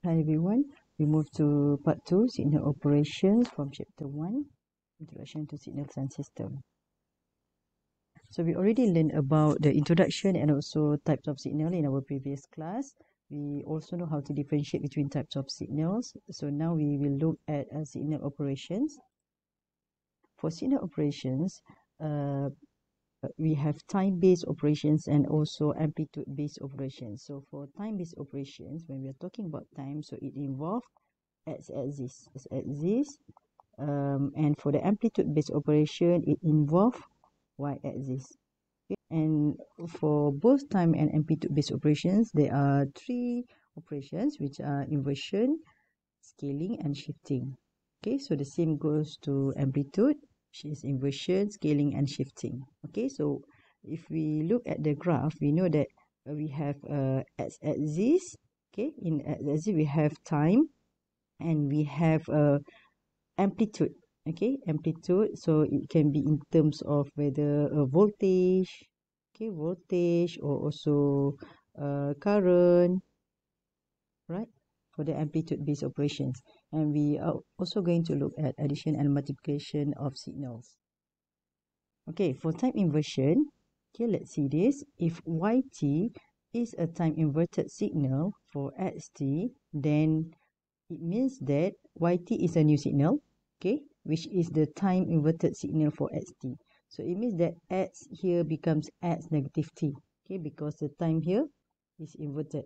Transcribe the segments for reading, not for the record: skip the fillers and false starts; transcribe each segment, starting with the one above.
Hi everyone, we move to part 2, signal operations from chapter 1, introduction to signal sound system. So we already learned about the introduction and also types of signal in our previous class. We also know how to differentiate between types of signals. So now we will look at signal operations. For signal operations, we have time-based operations and also amplitude-based operations. So for time-based operations, when we are talking about time, so it involves x axis, and for the amplitude-based operation, it involves y-axis. Okay? And for both time and amplitude-based operations, there are three operations, which are inversion, scaling, and shifting. Okay, so the same goes to amplitude, which is inversion, scaling, and shifting. Okay, so if we look at the graph, we know that we have x-axis. Okay, in x-axis we have time, and we have amplitude. Okay, amplitude, so it can be in terms of whether a voltage, okay, voltage, or also current, right, for the amplitude based operations. And we are also going to look at addition and multiplication of signals. Okay, for time inversion, okay, let's see this. If yt is a time inverted signal for xt, then it means that yt is a new signal, okay, which is the time inverted signal for xt. So it means that x here becomes x negative t, okay, because the time here is inverted.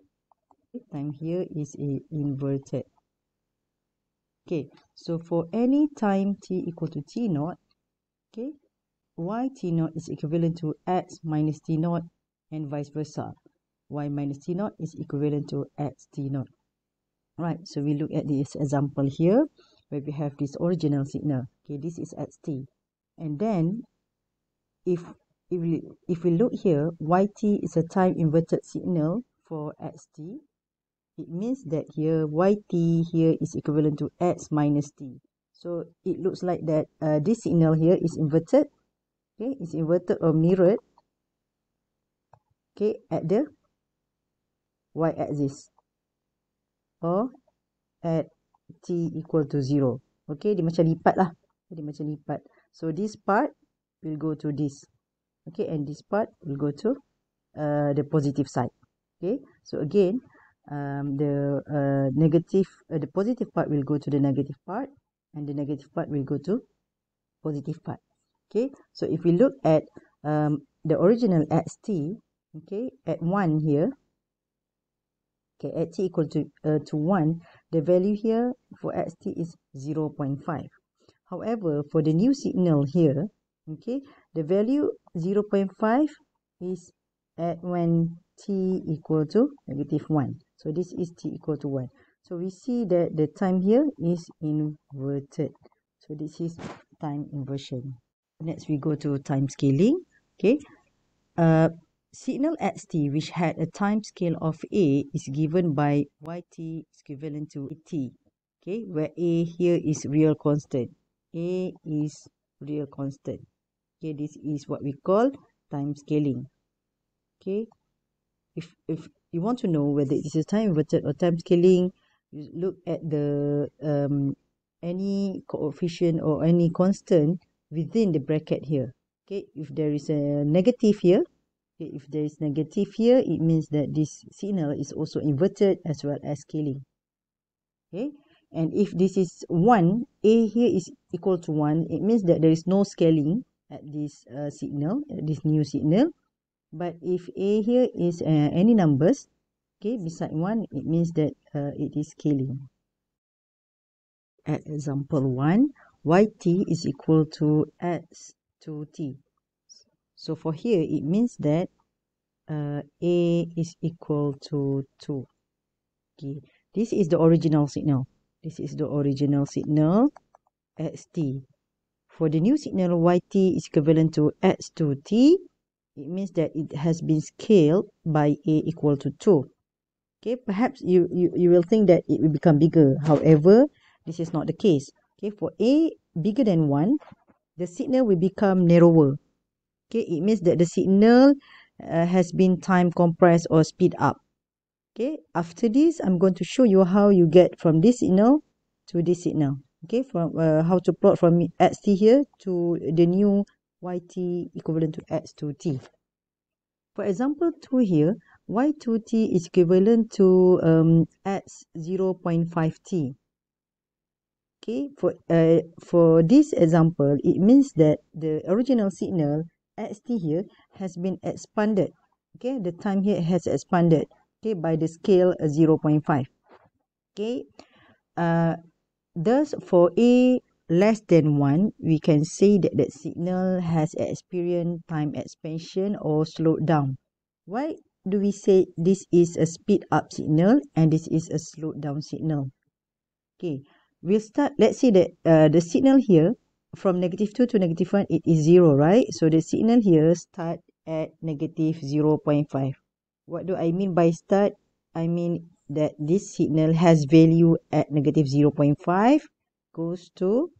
Okay, time here is inverted. Okay, so for any time t equal to t naught, okay, y t naught is equivalent to x minus t naught, and vice versa. Y minus t naught is equivalent to x t naught. Right, so we look at this example here, where we have this original signal. Okay, this is xt. And then, if we look here, yt is a time inverted signal for xt. It means that here yt here is equivalent to x minus t. So it looks like that this signal here is inverted. Okay, it's inverted or mirrored. Okay, at the y-axis, or at t equal to 0. Okay, dia macam lipat lah. Dia macam lipat. So this part will go to this. Okay, and this part will go to the positive side. Okay, so again, the positive part will go to the negative part, and the negative part will go to positive part. Okay, so if we look at the original xt, okay, at 1 here, okay, at t equal to 1, the value here for xt is 0.5. However, for the new signal here, okay, the value 0.5 is at when t equal to negative 1. So this is t equal to 1. So we see that the time here is inverted. So this is time inversion. Next we go to time scaling. Okay, signal xt which had a time scale of a is given by yt is equivalent to t. Okay, where a here is real constant. A is real constant. Okay, this is what we call time scaling. Okay, if you want to know whether this is time inverted or time scaling, you look at the any coefficient or any constant within the bracket here. Okay, if there is a negative here, okay, if there is negative here, it means that this signal is also inverted as well as scaling. Okay, and if this is 1, a here is equal to 1, it means that there is no scaling at this signal, at this new signal. But if a here is any numbers, okay, beside 1, it means that it is scaling. At example 1, yt is equal to x to t. So for here, it means that a is equal to 2. Okay, this is the original signal. This is the original signal xt. For the new signal yt is equivalent to x to t. It means that it has been scaled by a equal to 2. Okay, perhaps you will think that it will become bigger. However, this is not the case. Okay, for a bigger than 1, the signal will become narrower. Okay, it means that the signal has been time compressed or speed up. Okay, after this, I'm going to show you how you get from this signal to this signal. Okay, from how to plot from xt here to the new yt equivalent to x to t. For example 2 here, y2t is equivalent to x 0.5t. Okay, for this example, it means that the original signal xt here has been expanded. Okay, the time here has expanded. Okay, by the scale 0.5. Okay, thus for a less than 1, we can say that the signal has experienced time expansion or slowed down. Why do we say this is a speed up signal and this is a slowed down signal? Okay, we'll start, let's say that the signal here from -2 to -1, it is 0, right? So the signal here start at -0.5. What do I mean by start? I mean that this signal has value at -0.5, goes to,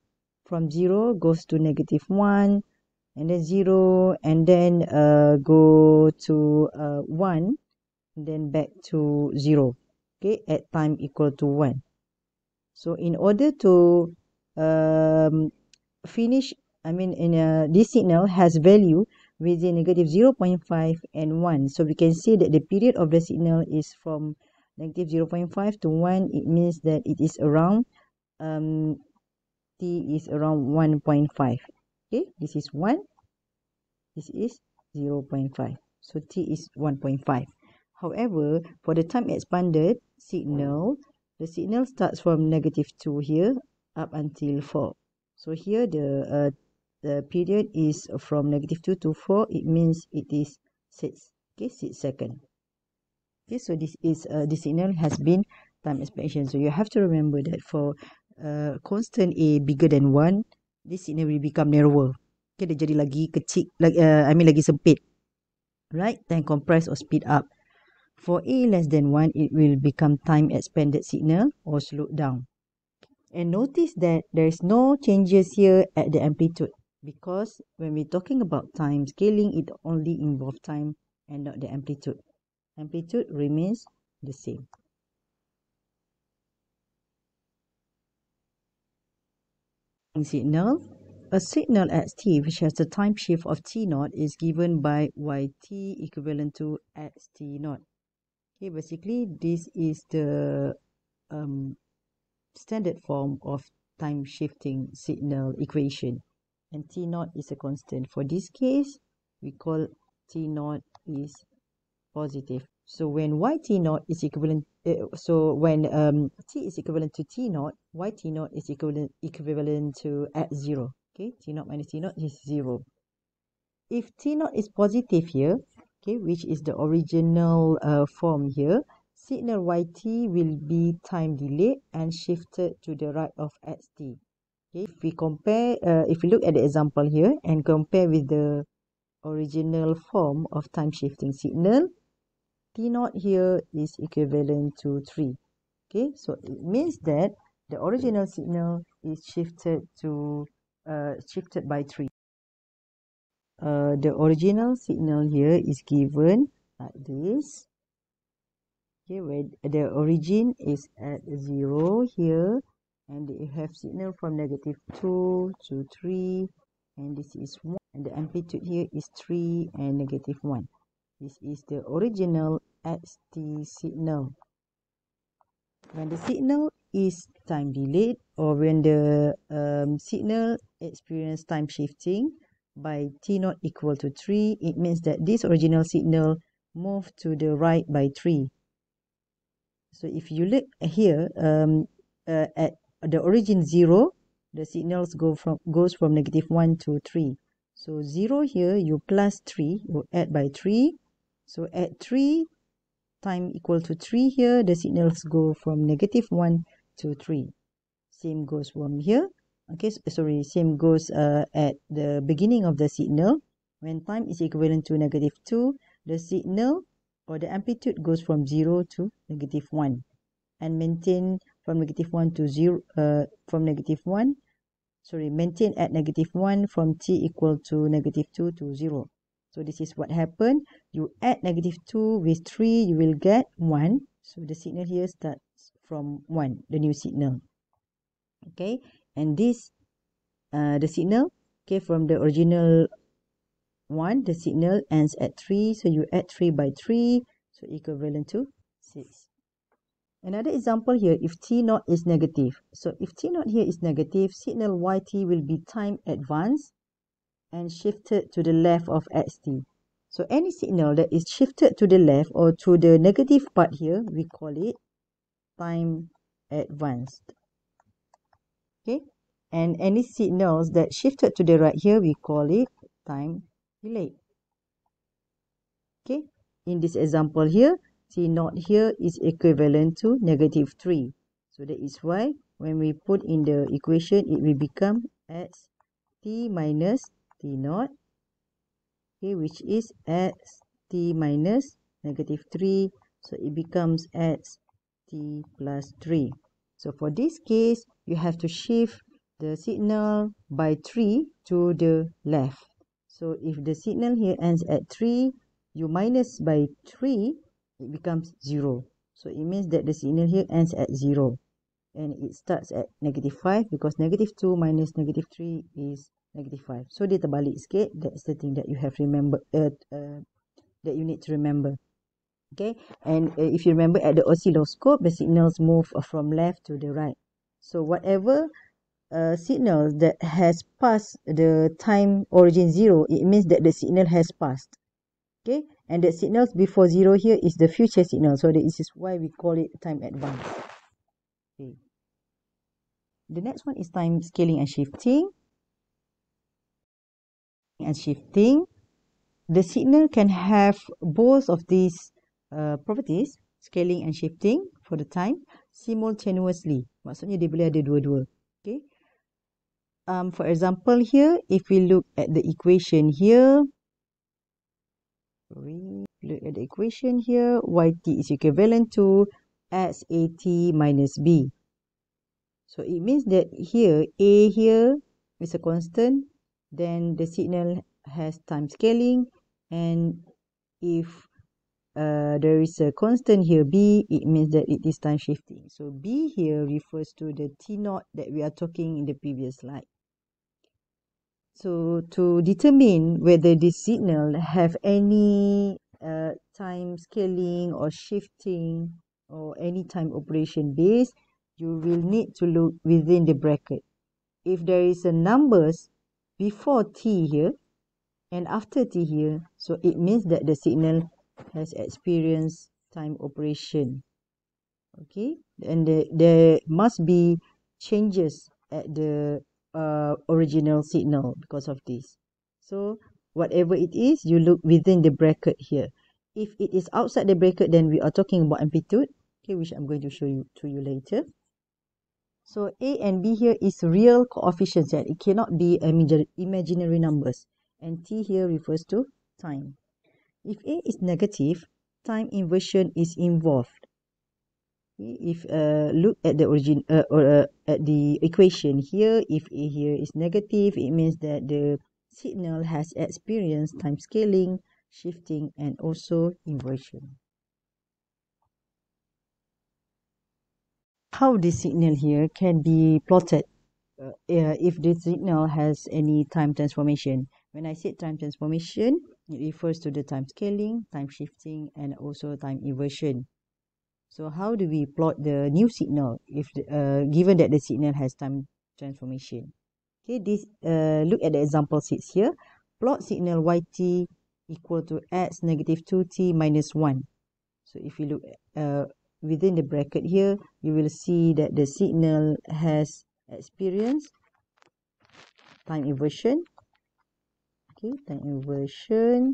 from 0 goes to -1, and then 0, and then go to 1, and then back to 0, okay, at time equal to 1. So in order to finish, this signal has value within -0.5 and 1. So we can say that the period of the signal is from -0.5 to 1. It means that it is around, t is around 1.5. Okay, this is 1, this is 0.5. So t is 1.5. However, for the time expanded signal, the signal starts from -2 here up until 4. So here the period is from -2 to 4. It means it is 6. Okay, 6 seconds. Okay, so this is the signal has been time expansion. So you have to remember that for constant a bigger than 1, this signal will become narrower. Okay, dia jadi lagi kecil, lagi sempit, right? Then compress or speed up. For a less than 1, it will become time expanded signal or slowed down. And notice that there is no changes here at the amplitude, because when we're talking about time scaling, it only involves time and not the amplitude. Amplitude remains the same. Signal. A signal at t which has the time shift of t0 is given by yt equivalent to xt0. Okay, basically this is the standard form of time shifting signal equation, and t0 is a constant. For this case, we call t0 is positive. So when yt0 is equivalent, when t is equivalent to t0, yt0 is equivalent to x0. Okay, t0 minus t0 is 0. If t0 is positive here, okay, which is the original form here, signal yt will be time delayed and shifted to the right of xt. Okay, if we compare, if we look at the example here and compare with the original form of time shifting signal, t0 here is equivalent to 3. Okay, so it means that the original signal is shifted by 3. The original signal here is given like this. Okay, where the origin is at 0 here, and you have signal from -2 to 3, and this is 1, and the amplitude here is 3 and -1. This is the original xt signal. When the signal is time delayed, or when the signal experience time shifting by t0 equal to 3, it means that this original signal moved to the right by 3. So if you look here, at the origin 0, the signals goes from -1 to 3. So 0 here, you plus 3, you add by 3. So at 3 time equal to 3 here, the signals go from -1 to 3. Same goes from here. Okay, same goes at the beginning of the signal. When time is equivalent to -2, the signal or the amplitude goes from 0 to -1 and maintain from -1 to 0, maintain at -1 from t equal to -2 to 0. So this is what happened. You add -2 with 3, you will get 1. So the signal here starts from 1, the new signal. Okay, and this, the signal, okay, from the original 1, the signal ends at 3. So you add 3 by 3, so equivalent to 6. Another example here, if T0 is negative. So if T0 here is negative, signal YT will be time advanced and shifted to the left of XT. So any signal that is shifted to the left or to the negative part here, we call it time advanced. Okay, and any signals that shifted to the right here, we call it time delayed. Okay, in this example here, T0 here is equivalent to negative 3. So that is why when we put in the equation, it will become as T minus T0, okay, which is as T minus negative 3. So it becomes as T plus 3. So for this case, you have to shift the signal by 3 to the left. So if the signal here ends at 3, you minus by 3, it becomes 0. So it means that the signal here ends at 0. And it starts at negative 5 because negative 2 minus negative 3 is negative 5. So dia terbalik sikit. That's the thing that you have that you need to remember. Okay, and if you remember at the oscilloscope, the signals move from left to the right. So whatever signal that has passed the time origin 0, it means that the signal has passed. Okay, and the signals before 0 here is the future signal. So this is why we call it time advance. Okay. The next one is time scaling and shifting. The signal can have both of these properties, scaling and shifting for the time, simultaneously. Maksudnya dia boleh ada dua-dua. Okay. For example here, if we look at the equation here, YT is equivalent to SAT minus B. So it means that here, A here is a constant, then the signal has time scaling, and if there is a constant here, B, it means that it is time shifting. So B here refers to the T0 that we are talking in the previous slide. So to determine whether this signal have any time scaling or shifting or any time operation base, you will need to look within the bracket. If there is a numbers before T here and after T here, so it means that the signal has experienced time operation. Okay, and there must be changes at the original signal because of this. So whatever it is, you look within the bracket here. If it is outside the bracket, then we are talking about amplitude, okay, which I'm going to show you to you later. So A and B here is real coefficients, that it cannot be imaginary numbers. And T here refers to time. If A is negative, time inversion is involved. If look at the origin at the equation here, if A here is negative, it means that the signal has experienced time scaling, shifting, and also inversion. How this signal here can be plotted if the signal has any time transformation. When I say time transformation, it refers to the time scaling, time shifting, and also time inversion. So how do we plot the new signal if given that the signal has time transformation? Okay, this look at the example 6 here. Plot signal YT equal to x negative 2t minus 1. So if you look within the bracket here, you will see that the signal has experienced time inversion. Okay, time inversion,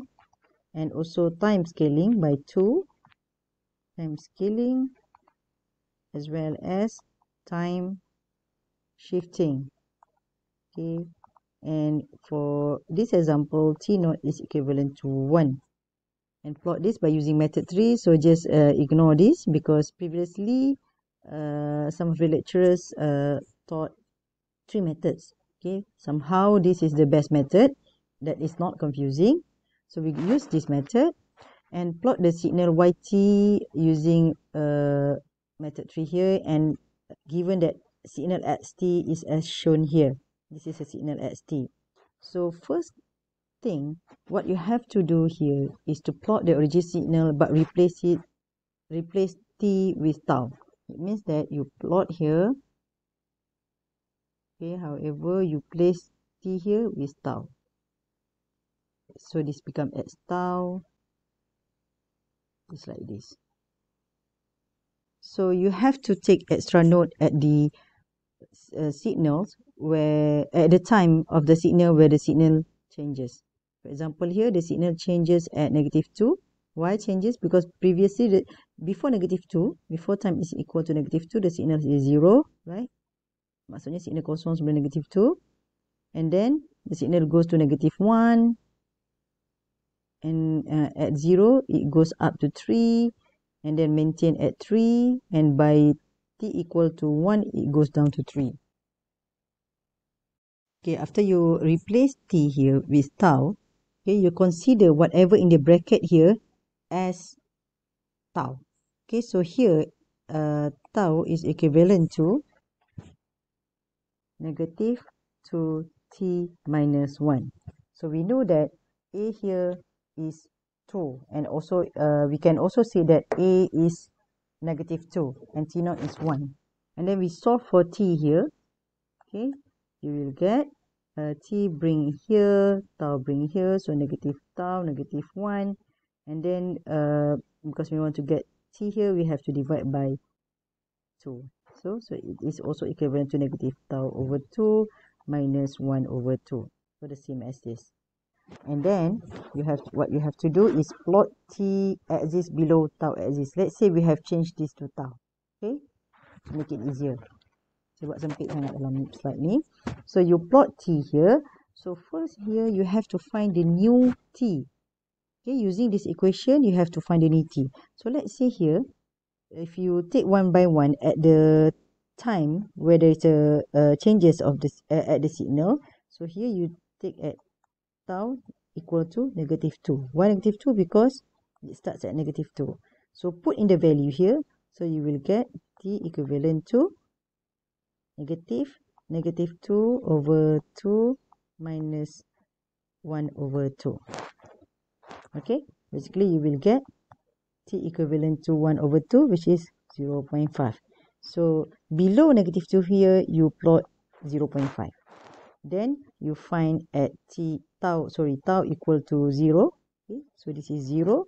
and also time scaling by 2. Time scaling as well as time shifting. Okay, and for this example, T0 is equivalent to 1. And plot this by using method 3. So just ignore this because previously some of the lecturers taught 3 methods. Okay, somehow this is the best method that is not confusing. So we use this method. and plot the signal yt using method tree here, and given that signal xt is as shown here. This is a signal xt. So first thing, what you have to do here is to plot the original signal but replace t with tau. It means that you plot here, okay, however you place t here with tau. So this becomes x tau. It's like this. So you have to take extra note at the signals where at the time of the signal where the signal changes. For example, here the signal changes at -2. Why changes? Because previously, before -2, before time is equal to -2, the signal is 0, right? Maksudnya signal kosong sebelum -2. And then the signal goes to -1. And at 0, it goes up to 3. And then maintain at 3. And by t equal to 1, it goes down to 3. Okay, after you replace t here with tau, okay, you consider whatever in the bracket here as tau. Okay, so here tau is equivalent to -2t minus 1. So we know that a here is 2, and also we can also say that a is -2 and t0 is 1. And then we solve for t here. Okay, you will get t bring here, tau bring here, so -tau, -1. And then because we want to get t here, we have to divide by 2. So it is also equivalent to -tau over 2 minus 1 over 2. So the same as this. And then what you have to do is plot t axis below tau axis. Let's say we have changed this to tau. Okay, to make it easier. Saya buat sempit sangat dalam slide ni. So you plot t here. So first here you have to find the new t. Okay, using this equation you have to find the new t. So let's say here, if you take one by one at the time where there is a changes of this at the signal. So here you take at tau equal to -2. Why -2? Because it starts at -2. So put in the value here. So you will get t equivalent to -2 over 2 minus 1 over 2. Okay, basically you will get t equivalent to 1 over 2, which is 0.5. So below -2 here, you plot 0.5. Then you find at tau equal to 0. Okay, so this is 0.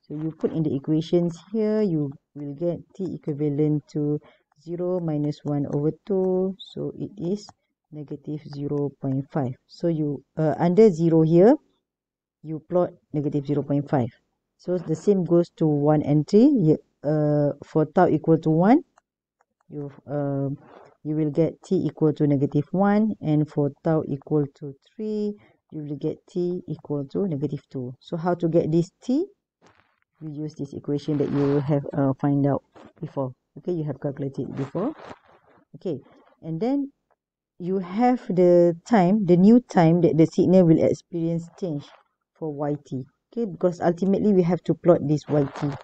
So you put in the equations here, you will get t equivalent to 0 minus 1 over 2. So it is -0.5. So you under 0 here, you plot -0.5. So the same goes to 1 and 3. For tau equal to 1, you will get t equal to -1, and for tau equal to 3, you will get t equal to -2. So how to get this t? You use this equation that you have find out before. Okay, you have calculated before. Okay, and then you have the new time that the signal will experience change for yt. Okay, because ultimately we have to plot this yt.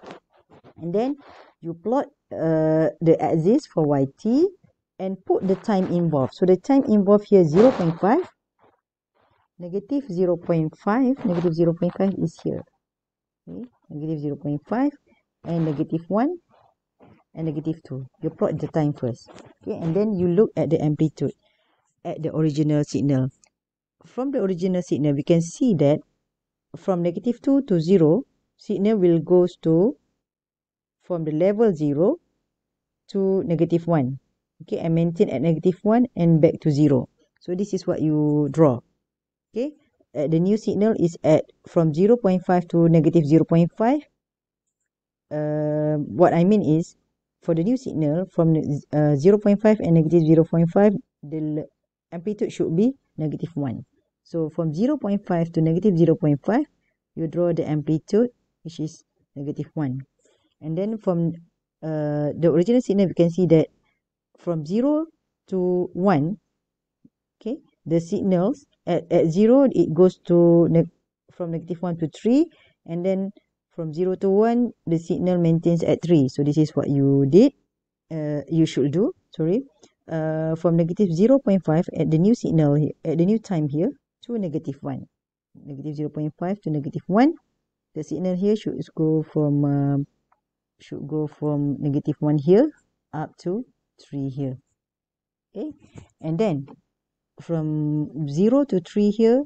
And then you plot the axis for yt and put the time involved. So the time involved here 0.5, -0.5 is here. Okay, -0.5 and -1 and -2. You plot the time first. Okay, and then you look at the amplitude at the original signal. From the original signal, we can see that from -2 to 0, signal will goes to from the level 0 to -1. Okay, and maintain at -1 and back to 0. So this is what you draw. Okay, the new signal is at from 0.5 to -0.5. What I mean is, for the new signal from 0.5 and -0.5, the amplitude should be -1. So from 0.5 to -0.5, you draw the amplitude, which is -1. And then from the original signal, we can see that from 0 to 1, okay, the signals at 0, it goes to from -1 to 3, and then From 0 to 1, the signal maintains at 3. So this is what you did. You should do. Sorry. From negative 0.5 at the new signal at the new time here to negative 1. Negative 0.5 to negative 1. The signal here should go from negative 1 here up to 3 here. Okay. And then from 0 to 3 here,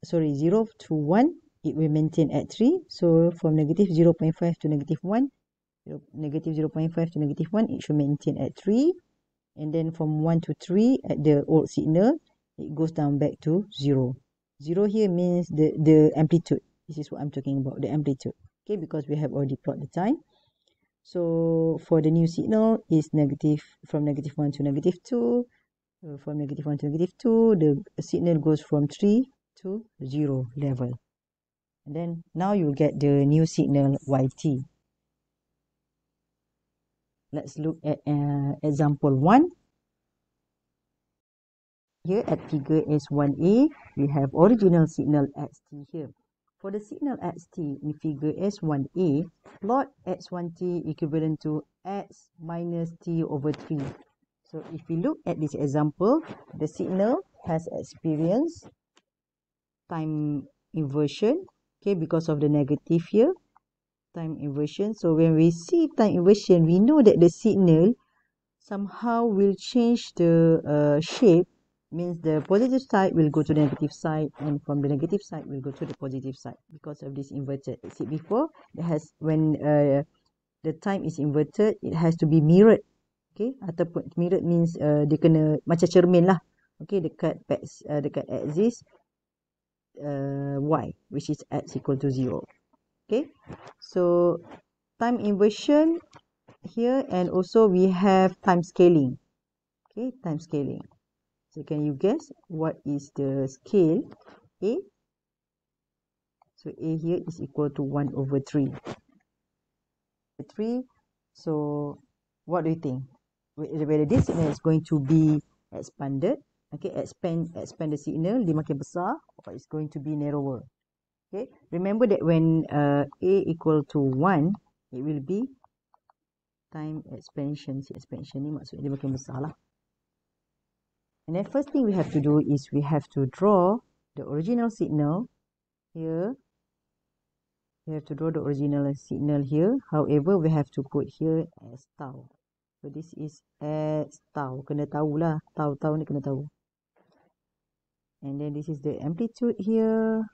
0 to 1, it will maintain at 3. So from negative 0.5 to negative 1, negative 0.5 to negative 1, it should maintain at 3. And then from 1 to 3 at the old signal, it goes down back to 0. 0 here means the amplitude. This is what I'm talking about, the amplitude. Okay, because we have already plotted the time. So for the new signal is from negative 1 to negative 2. From negative 1 to negative 2, the signal goes from 3 to 0 level. And then now you get the new signal YT. Let's look at example 1. Here at figure S1A, we have original signal xt here. For the signal xt in figure S1A, plot x1t equivalent to x minus t over 3. So if we look at this example, the signal has experienced time inversion, okay, because of the negative here, time inversion. So when we see time inversion, we know that the signal somehow will change the shape. Means the positive side will go to the negative side, and from the negative side will go to the positive side because of this inverted. See before, when the time is inverted, it has to be mirrored. Okay, ataupun mirrored means dia kena macam cermin lah. Okay, dekat axis y, which is x equal to 0. Okay, so time inversion here, and also we have time scaling. Okay, time scaling. So can you guess what is the scale A? So A here is equal to 1 over 3. 3. So what do you think? Whether this signal is going to be expanded, okay, expand the signal, dia makin besar, or it's going to be narrower. Okay, remember that when A equal to 1, it will be time expansion. Expansion ni maksudnya dia makin besar lah. And then first thing we have to do is we have to draw the original signal here. We have to draw the original signal here. However, we have to put here as tau. So this is as tau. Kena tahulah. Tau ni kena tahu. And then this is the amplitude here.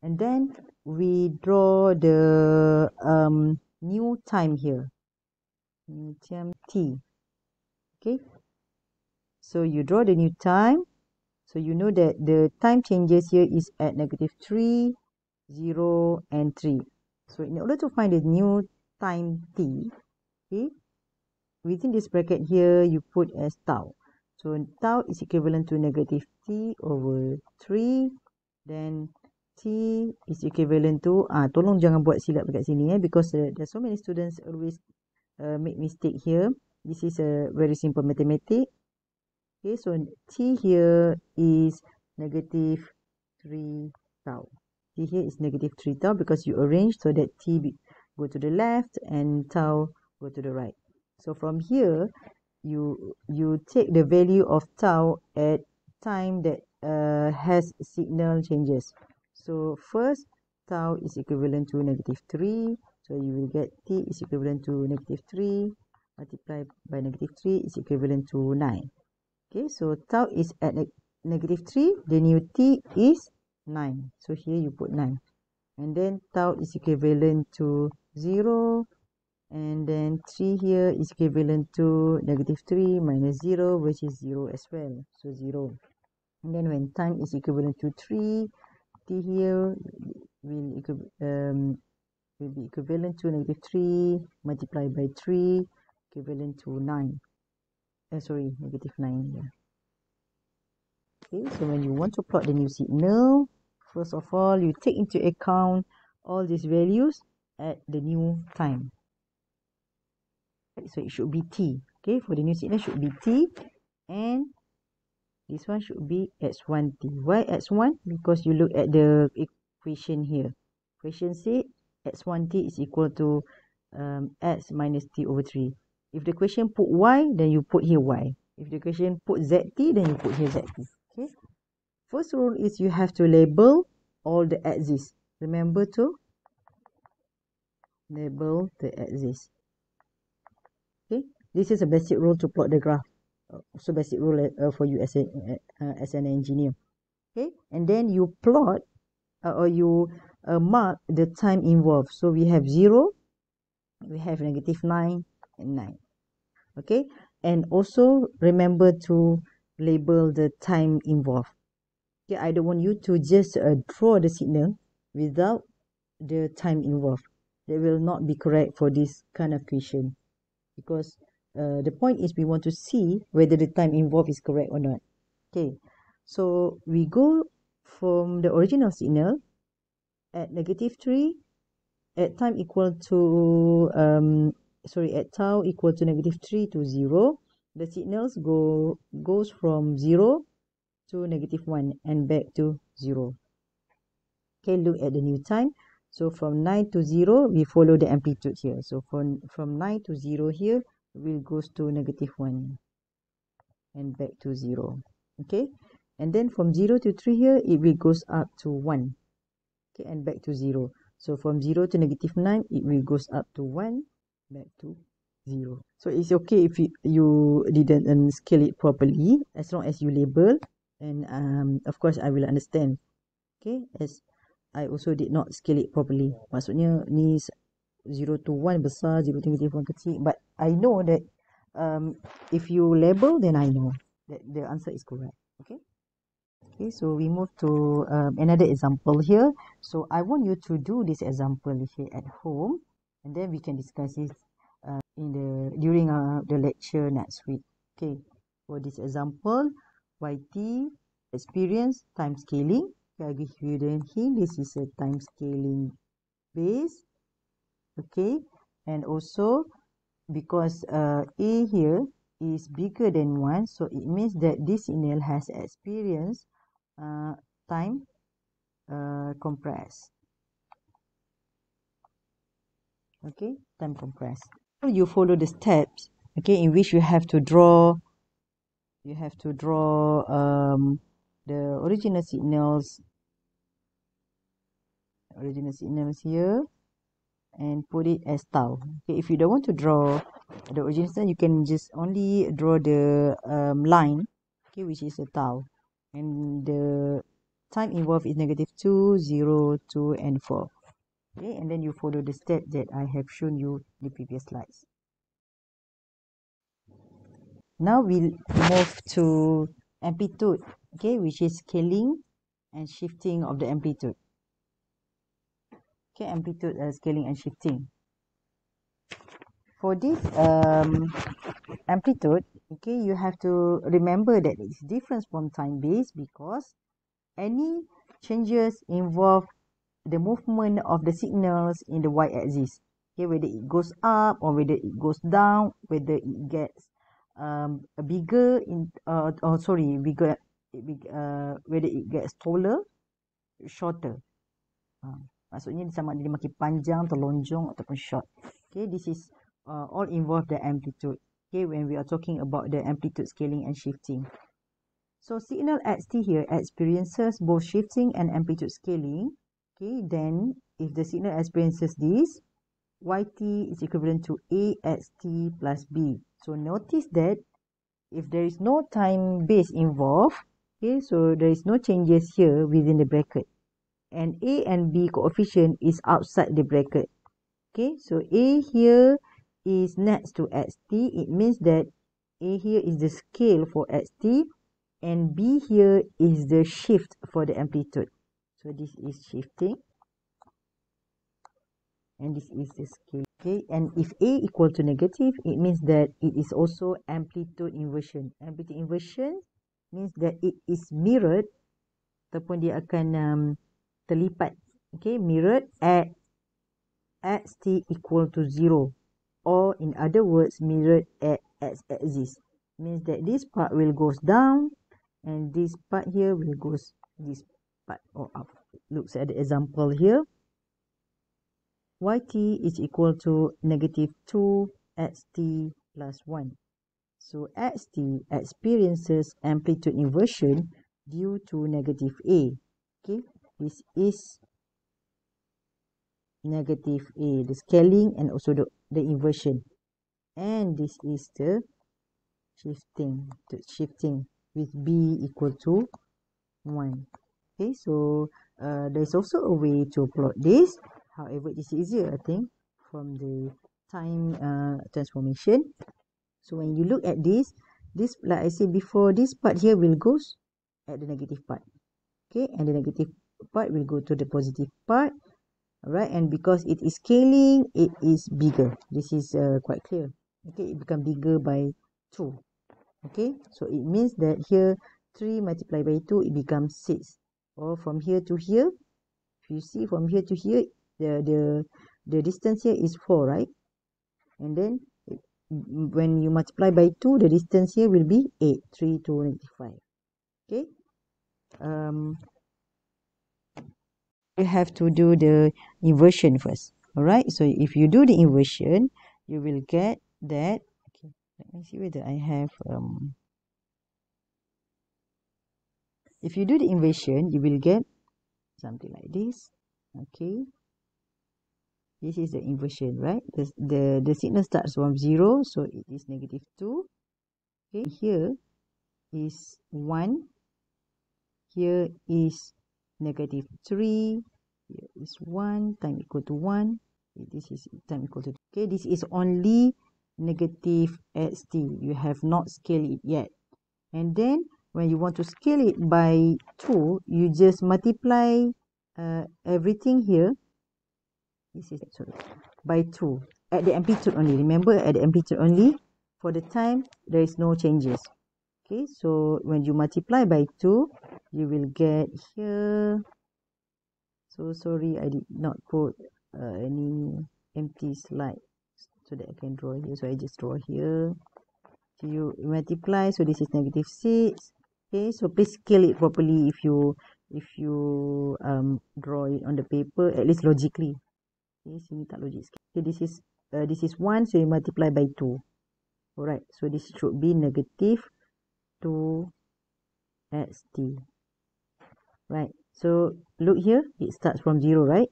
And then we draw the new time here. New time t. Okay, so you draw the new time. So you know that the time changes here is at negative 3, 0, and 3. So in order to find the new time t, okay, within this bracket here, you put as tau. So tau is equivalent to negative t over 3. Then t is equivalent to, tolong jangan buat silap dekat sini because there's so many students always make mistake here. This is a very simple mathematics. Okay, so t here is negative 3 tau. T here is negative 3 tau because you arrange so that t go to the left and tau go to the right. So from here, you take the value of tau at time that has signal changes. So first, tau is equivalent to negative 3. So you will get t is equivalent to negative 3. Multiplied by negative 3 is equivalent to 9. Okay, so tau is at negative 3. The new t is 9. So here you put 9. And then tau is equivalent to 0. And then 3 here is equivalent to negative 3 minus 0, which is 0 as well. So 0. And then when time is equivalent to 3, t here will be equivalent to negative 3 multiplied by 3. Equivalent to 9. Negative 9 here. Okay, so when you want to plot the new signal, first of all, you take into account all these values at the new time. So it should be t. Okay, for the new signal should be t, and This one should be x1t. Why x1? Because you look at the equation here. Equation say x1t is equal to x minus t over 3. If the question put y, then you put here y. If the question put zt, then you put here zt. Okay. First rule is you have to label all the axes. Remember to label the axes. Okay. This is a basic rule to plot the graph. Also basic rule for you as an engineer. Okay. And then you plot or you mark the time involved. So we have 0, we have -9 and 9. Okay. And also remember to label the time involved. Okay, I don't want you to just draw the signal without the time involved. That will not be correct for this kind of question, because the point is we want to see whether the time involved is correct or not. Okay, so we go from the original signal at -3 at time equal to at tau equal to -3 to 0. The signals goes from 0 to -1 and back to 0. Okay, look at the new time. So from 9 to 0, we follow the amplitude here. So from 9 to 0 here, will goes to -1 and back to 0. Okay, and then from 0 to 3 here, it will goes up to 1. Okay, and back to 0. So from 0 to -9, it will goes up to 1, back to 0. So it's okay if you didn't scale it properly, as long as you label. And of course I will understand. Okay, as I also did not scale it properly. Maksudnya ni 0 to 1 besar, 0 to -1 kecil. But I know that if you label, then I know that the answer is correct. Okay. Okay, so we move to another example here. So I want you to do this example here at home, and then we can discuss it during the lecture next week. Okay, for this example, YT experience time scaling. Okay, I give you the hint. This is a time scaling base. Okay, and also because A here is bigger than 1, so it means that this signal has experienced time compressed. Okay, time compressed. So you follow the steps, okay, in which you have to draw the original signals here and put it as tau. Okay, if you don't want to draw the original signal, you can just only draw the line, okay, which is a tau, and the time involved is -2, 0, 2, and 4. Okay, and then you follow the step that I have shown you in the previous slides. Now we'll move to amplitude, okay, which is scaling and shifting of the amplitude. Okay, amplitude scaling and shifting. For this amplitude, okay, you have to remember that it's different from time base because any changes involve the movement of the signals in the y-axis. Okay, whether it goes up or whether it goes down, whether it gets bigger whether it gets taller, shorter. Maksudnya sama ada dia makin panjang, terlonjong ataupun short. Okay, this is all involve the amplitude. Okay, when we are talking about the amplitude scaling and shifting. So signal xt here experiences both shifting and amplitude scaling. Okay, then if the signal experiences this, yt is equivalent to axt plus b. So notice that if there is no time base involved, okay, so there is no changes here within the bracket. And a and b coefficient is outside the bracket. Okay, so a here is next to xt. It means that a here is the scale for xt and b here is the shift for the amplitude. So this is shifting and this is the scale. Okay, and if a equal to negative, it means that it is also amplitude inversion. Amplitude inversion means that it is mirrored ataupun dia akan terlipat. Okay, mirrored at xt equal to 0, or in other words mirrored at x-axis. Means that this part will goes down and this part here will go this part or up. Looks at the example here. Yt is equal to -2 xt plus 1. So xt experiences amplitude inversion due to -a. Okay, this is -a, the scaling and also the inversion. And this is the shifting with b equal to 1. Okay, so there's also a way to plot this. However, it's easier, I think, from the time transformation. So when you look at this, like I said before, this part here will go at the negative part. Okay, and the negative part will go to the positive part. Alright, and because it is scaling, it is bigger. This is quite clear. Okay, it becomes bigger by 2. Okay, so it means that here 3 multiplied by 2, it becomes 6. Or from here to here, if you see from here to here, the distance here is 4, right? And then when you multiply by 2, the distance here will be 8. 3 to -5. Okay, you have to do the inversion first. Alright, so if you do the inversion, you will get that. Okay, let me see whether I have if you do the inversion, you will get something like this. Okay, this is the inversion, right? The signal starts from 0, so it is -2. Okay, here is 1, here is -3, here is 1 time equal to 1, this is time equal to, okay, this is only negative xt. You have not scaled it yet. And then when you want to scale it by 2, you just multiply everything here. This is sorry, by 2 at the amplitude only. Remember, at the amplitude only. For the time, there is no changes. Okay, so when you multiply by 2, you will get here. So sorry, I did not put any empty slide so that I can draw here. So I just draw here. So you multiply, so this is -6. Okay, so please scale it properly if you draw it on the paper, at least logically. Okay, sini tak logik sikit. Okay, this is 1, so you multiply by 2. Alright, so this should be -2 xt. Right, so look here, it starts from 0, right?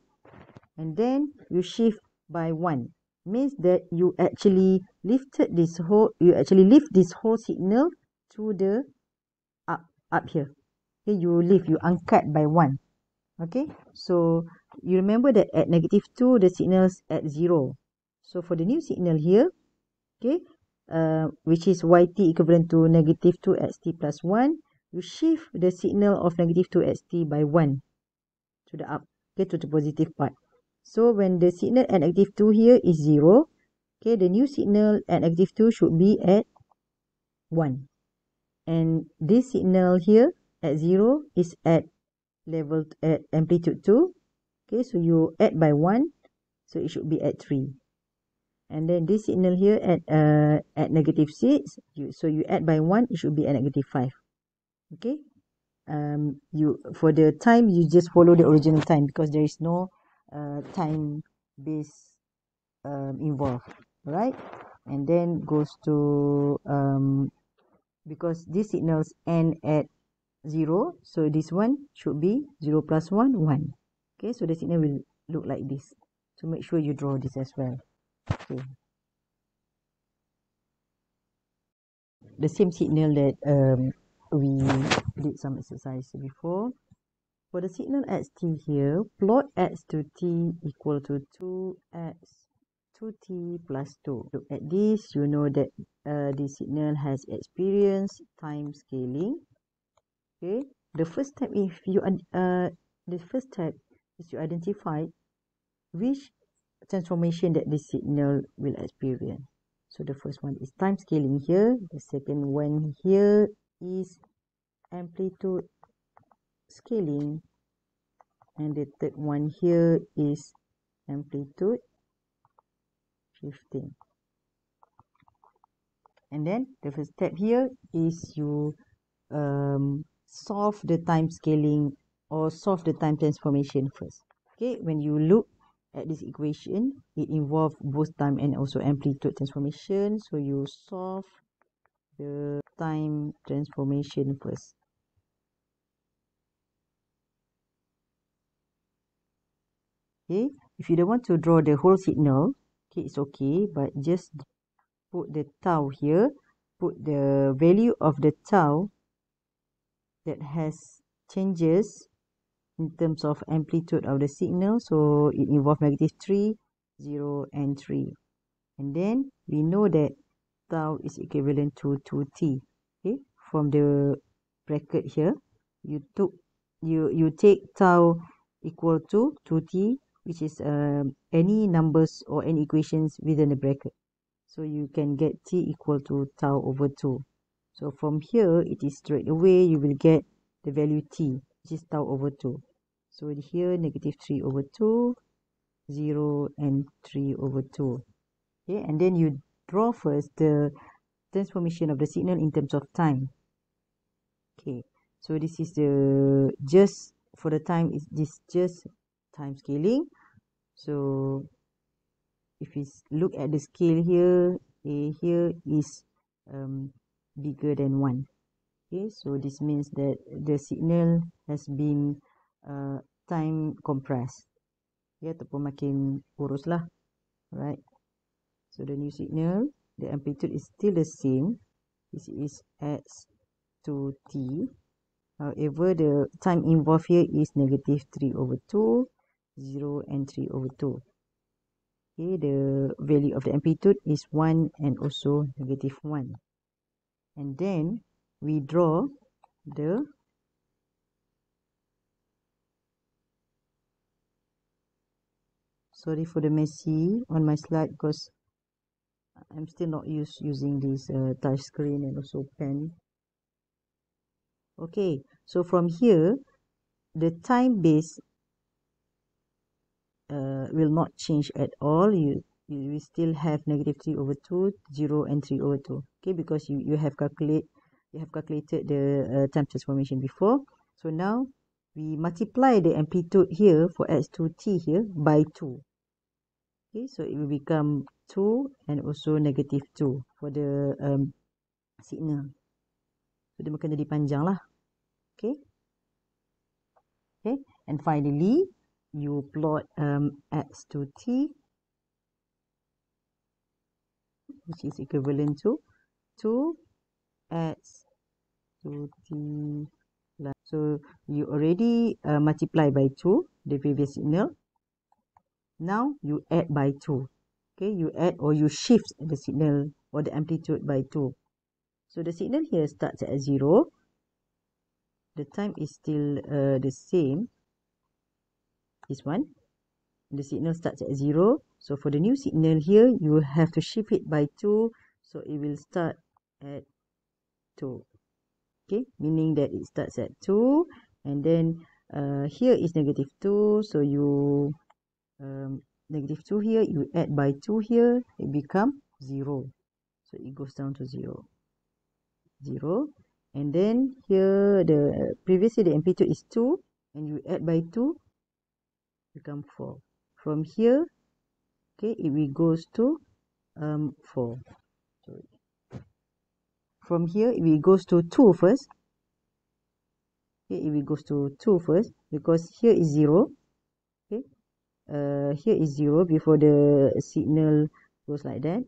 And then you shift by 1. Means that you actually lift this whole signal to the up here. Okay, you angkat by 1. Okay, so you remember that at -2 the signal's at 0. So for the new signal here, okay, which is yt equivalent to -2 xt plus 1, you shift the signal of -2 xt by 1 to the up, okay, to the positive part. So when the signal at -2 here is 0, okay, the new signal at -2 should be at 1. And this signal here at 0 is at amplitude 2. Okay, so you add by 1, so it should be at 3. And then this signal here at -6, so you add by 1, it should be at -5. Okay, for the time, you just follow the original time because there is no time base involved, right? And then goes to because these signals end at 0, so this one should be 0 plus 1, 1. Okay, so the signal will look like this. So make sure you draw this as well. Okay, the same signal that we did some exercise before. For the signal xt here, plot x to t equal to 2x 2t plus 2. Look at this, you know that the signal has experienced time scaling. Okay, the first step is you identify which transformation that this signal will experience. So the first one is time scaling here, the second one here is amplitude scaling, and the third one here is amplitude shifting. And then the first step here is you solve the time scaling or solve the time transformation first. Okay, when you look at this equation, it involves both time and also amplitude transformation. So you solve the time transformation first. Okay, if you don't want to draw the whole signal, okay, it's okay, but just put the tau here, put the value of the tau that has changes in terms of amplitude of the signal. So it involves -3, 0, and 3. And then we know that tau is equivalent to 2t. Okay, from the bracket here, you take tau equal to 2t, which is any numbers or any equations within the bracket. So you can get t equal to tau over 2. So from here, it is straight away you will get the value t, which is tau over 2. So here, -3 over 2, 0, and 3 over 2. Okay, and then you draw first the transformation of the signal in terms of time. Okay, so this is the just for the time, is this just time scaling. So if we look at the scale here, a here is bigger than 1. Okay, so this means that the signal has been time compressed. Ya, ataupun makin kurus lah. Right. So the new signal, the amplitude is still the same. This is x to t. However, the time involved here is -3 over 2, 0, and 3 over 2. Okay, the value of the amplitude is 1 and also -1. And then we draw the sorry for the messy on my slide because I'm still not using this touch screen and also pen. Okay, so from here, the time base will not change at all. You will still have -3 over 2, 0, and 3 over 2. Okay, because you have calculated the time transformation before. So now we multiply the amplitude here for x2t here by 2. Okay, so it will become 2 and also -2 for the signal. So dia makan jadi panjang lah. Okay. Okay, and finally you plot x to t, which is equivalent to 2x to t. So you already multiply by 2 the previous signal. Now you add by 2. Okay, you add or you shift the signal or the amplitude by 2. So the signal here starts at 0. The time is still the same. This one. The signal starts at 0. So for the new signal here, you have to shift it by 2. So it will start at 2. Okay, meaning that it starts at 2. And then here is -2. So you -2 here, you add by 2 here, it becomes 0. So it goes down to 0. 0. And then here, previously the amplitude is 2. And you add by 2, become 4. From here, okay, it will goes to 4. Sorry. From here, it will goes to 2 first. Okay, it will goes to 2 first because here is 0. Okay, here is 0 before the signal goes like that.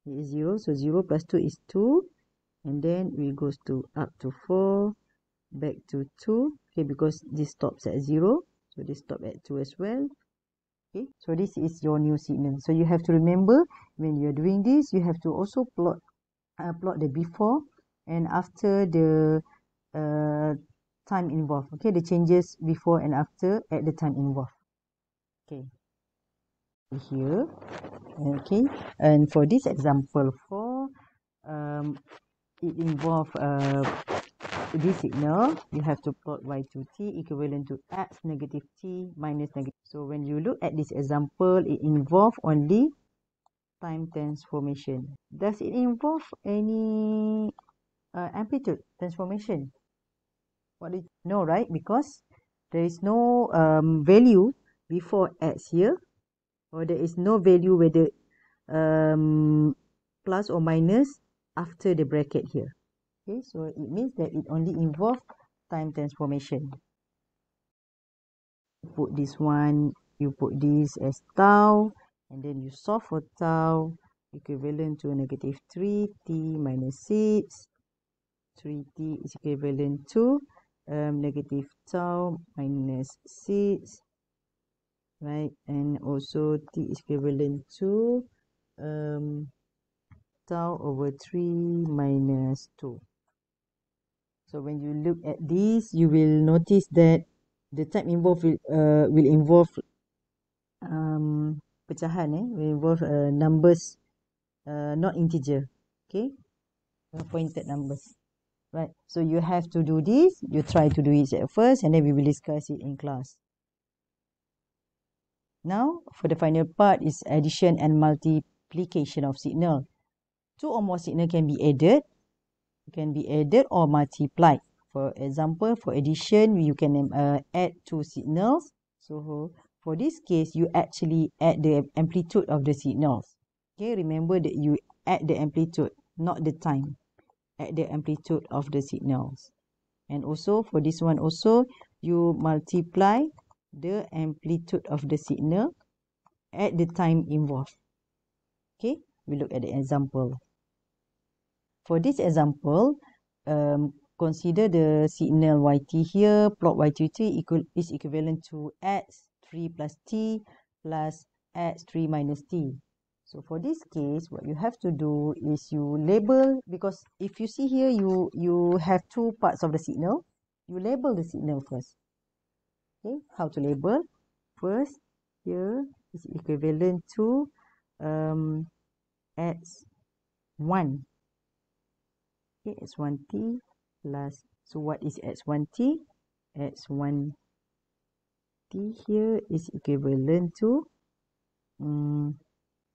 It is 0, so 0 plus 2 is 2, and then it goes to up to 4, back to 2. Okay, because this stops at 0, so this stop at 2 as well. Okay, so this is your new signal. So you have to remember when you're doing this, you have to also plot the before and after the time involved. Okay, the changes before and after at the time involved. Okay, here. Okay, and for this example 4, it involves this signal. You have to plot y to t equivalent to x -t minus negative. So when you look at this example, it involves only time transformation. Does it involve any amplitude transformation. What do you know, right? Because there is no value before x here, or there is no value whether plus or minus after the bracket here. Okay, so it means that it only involves time transformation. Put this one, you put this as tau, and then you solve for tau equivalent to negative 3t minus 6. 3t is equivalent to negative tau minus 6, right? And also t is equivalent to tau over 3 minus 2. So when you look at this, you will notice that the type involved will involve pecahan, will involve numbers, not integer, okay, pointed numbers, right? So you have to do this. You try to do it at first, and then we will discuss it in class. Now, for the final part is addition and multiplication of signal. Two or more signal can be added or multiplied. For example, for addition, you can add two signals. So for this case, you actually add the amplitude of the signals. Okay, remember that you add the amplitude, not the time. Add the amplitude of the signals. And also for this one also, you multiply the amplitude of the signal at the time involved. Okay, we look at the example. For this example, consider the signal yt here. Plot yt is equivalent to x3 plus t plus x3 minus t. So for this case, what you have to do is you label, because if you see here, you have two parts of the signal. You label the signal first. Okay, how to label? First, here is equivalent to x1. Okay, x1t plus, so what is x1t? x1t here is equivalent to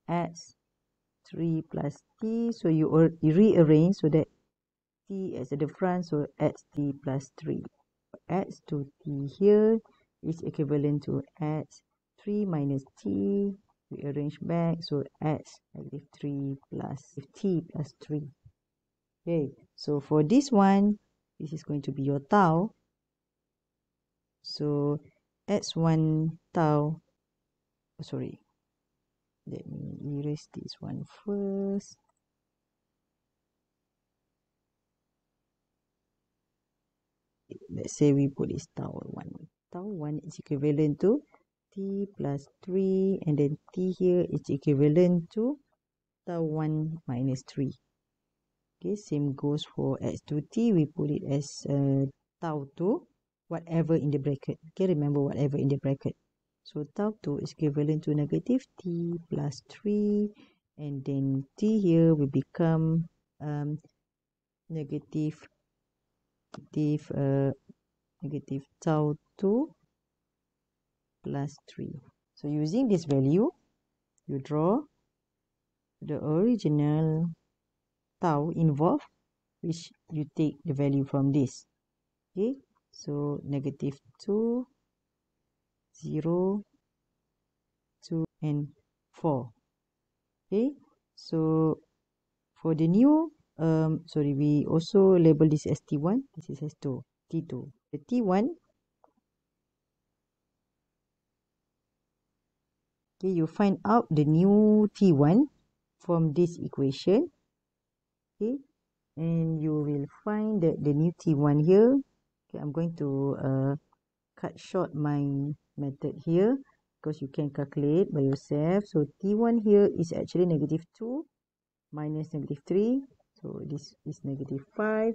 x3 plus t. So you rearrange so that t is at the front, so xt plus 3. x2t here is equivalent to x3 minus t. We arrange back, so x negative 3 plus t plus 3. Okay, so for this one, this is going to be your tau. So x1 tau, sorry, let me erase this one first. Let's say we put this tau 1. Tau 1 is equivalent to t plus 3, and then t here is equivalent to tau 1 minus 3. Okay, same goes for x2t. We put it as tau 2, whatever in the bracket. Okay, remember whatever in the bracket. So tau 2 is equivalent to negative t plus 3, and then t here will become negative tau 2 plus 3. So using this value, you draw the original tau involved, which you take the value from this. Okay, so negative 2, 0, 2, and 4. Okay, so for the new, sorry, we also label this as T1, this is as T2. The T1, okay, you find out the new T1 from this equation. Okay, and you will find that the new T1 here, okay, I'm going to cut short my method here, because you can calculate by yourself. So T1 here is actually negative 2 minus negative 3. So this is negative 5.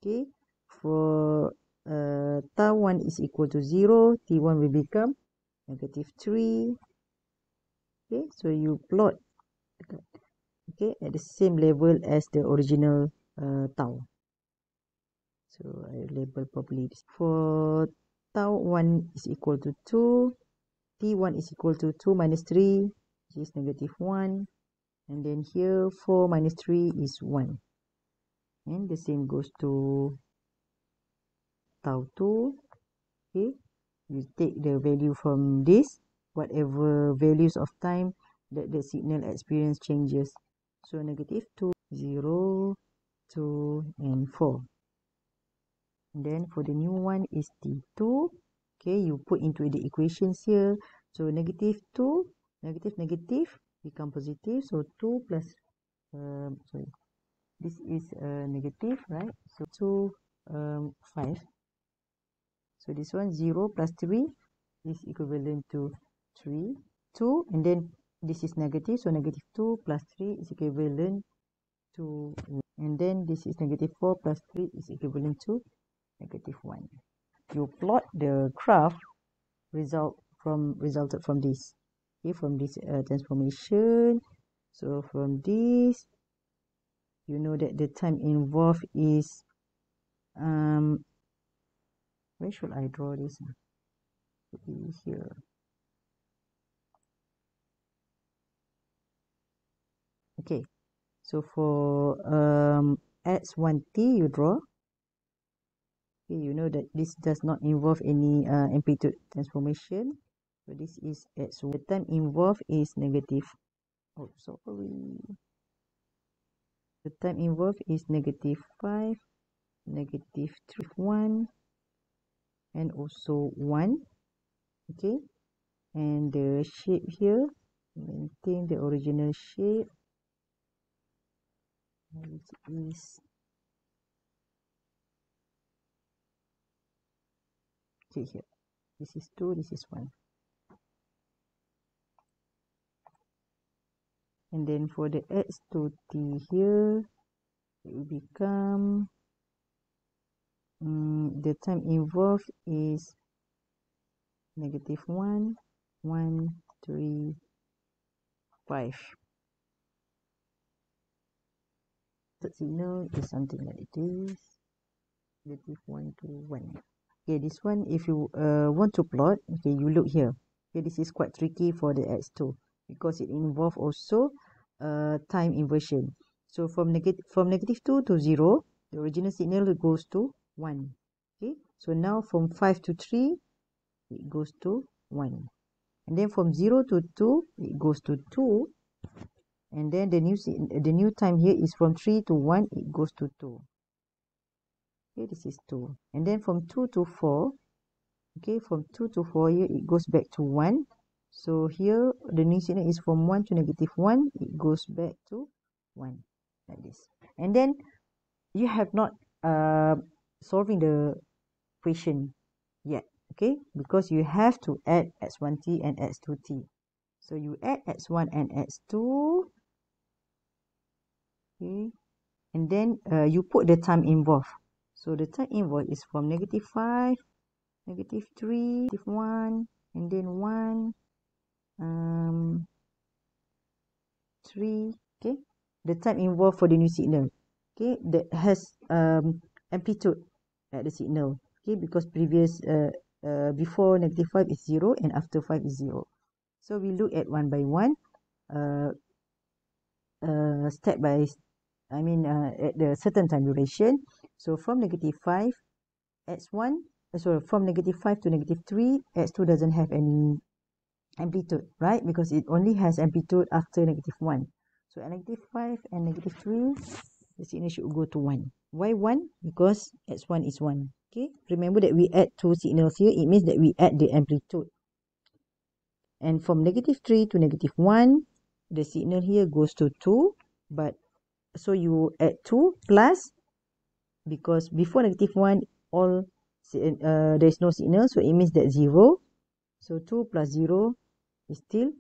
Okay, for tau 1 is equal to 0, T1 will become negative 3. Okay, so you plot, okay, at the same level as the original tau. So I label properly this. For tau 1 is equal to 2, T1 is equal to 2 minus 3, which is negative 1. And then here 4 minus 3 is 1. And the same goes to tau 2. Okay, you take the value from this, whatever values of time that the signal experience changes. So -2, 0, 2, and 4. And then for the new one is T2. Okay, you put into the equations here. So -2, negative become positive. So 2 plus, sorry, this is negative, right? So 5. So this one 0 plus 3 is equivalent to 3. 2, and then this is negative, so -2 plus 3 is equivalent to 1. And then this is -4 plus 3 is equivalent to -1. You plot the graph resulted from this. Okay, from this transformation. So from this, you know that the time involved is where should I draw this? Should be here. Okay, so for x1t you draw. Okay, you know that this does not involve any amplitude transformation. So this is x1. The time involved is negative. Oh, sorry. The time involved is -5, -3, 1, and also 1. Okay, and the shape here, maintain the original shape, which is okay here. This is 2, this is 1. And then for the x2t here, it will become the time involved is -1, 1, 3, 5. The signal is something like this, -1 to 1. Okay, this one, if you want to plot, okay, you look here. Okay, this is quite tricky for the x2 because it involves also time inversion. So from -2 to 0, the original signal goes to 1. Okay, so now from 5 to 3, it goes to 1. And then from 0 to 2, it goes to 2. And then the new time here is from 3 to 1, it goes to 2. Okay, this is 2. And then from 2 to 4, okay, from 2 to 4 here, it goes back to 1. So here, the new signal is from 1 to -1, it goes back to 1, like this. And then, you have not solving the equation yet, okay, because you have to add x1t and x2t. So you add x1 and x2, okay, and then you put the time involved. So the time involved is from -5, -3, -1, and then 1, 3. Okay, the time involved for the new signal, okay, that has amplitude at the signal, okay, because previous before -5 is 0 and after 5 is 0. So we look at one by one, step by, at the certain time duration. So from -5, x1, sorry, from -5 to -3, x2 doesn't have any amplitude, right? Because it only has amplitude after -1. So at -5 and -3, the signal should go to 1. Why 1? Because x1 is 1. Okay, remember that we add two signals here. It means that we add the amplitude. And from -3 to -1, the signal here goes to 2. But so you add 2 plus, because before -1, all there is no signal, so it means that 0. So 2 plus 0 is still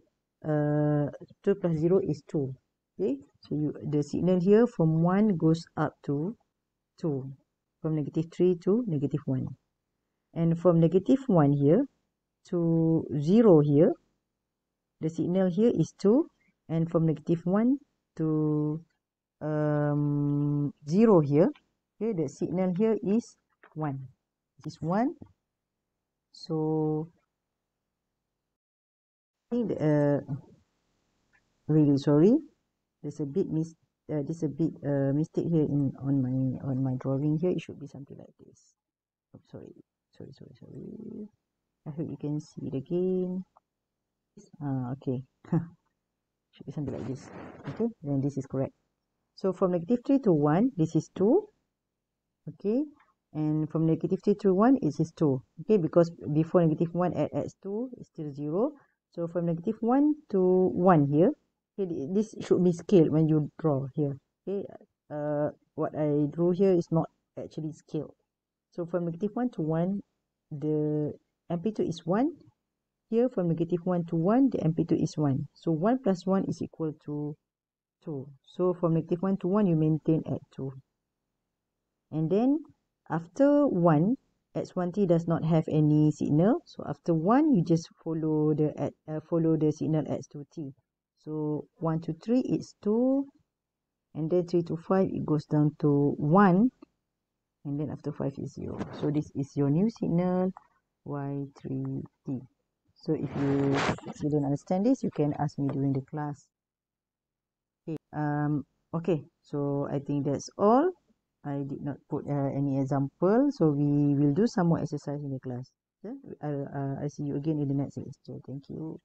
2 plus 0 is 2. Okay, so the signal here from 1 goes up to 2, from -3 to -1. And from -1 here to 0 here, the signal here is 2. And from -1 to 0 here, okay, the signal here is 1. This is 1. So I think really sorry, there's a bit this a bit mistake here in on my drawing here. It should be something like this. Oh, sorry. I hope you can see it again. Okay. Should be something like this. Okay, then this is correct. So from negative 3 to 1, this is 2. Okay, and from negative 3 to 1, it is 2. Okay, because before negative 1 adds 2, it's still 0. So from negative 1 to 1 here, okay, this should be scaled when you draw here. Okay, what I drew here is not actually scaled. So from negative 1 to 1, the amplitude is 1. Here from negative 1 to 1, the amplitude is 1. So 1 plus 1 is equal to 2. So from negative 1 to 1, you maintain at 2. And then after 1, x1t does not have any signal. So after 1, you just follow the signal x2t. So 1 to 3 is 2. And then 3 to 5, it goes down to 1. And then after 5 is 0. So this is your new signal y3t. So if you still don't understand this, you can ask me during the class. Okay, so I think that's all. I did not put any example, so we will do some more exercise in the class. Yeah? I'll see you again in the next lecture. Thank you.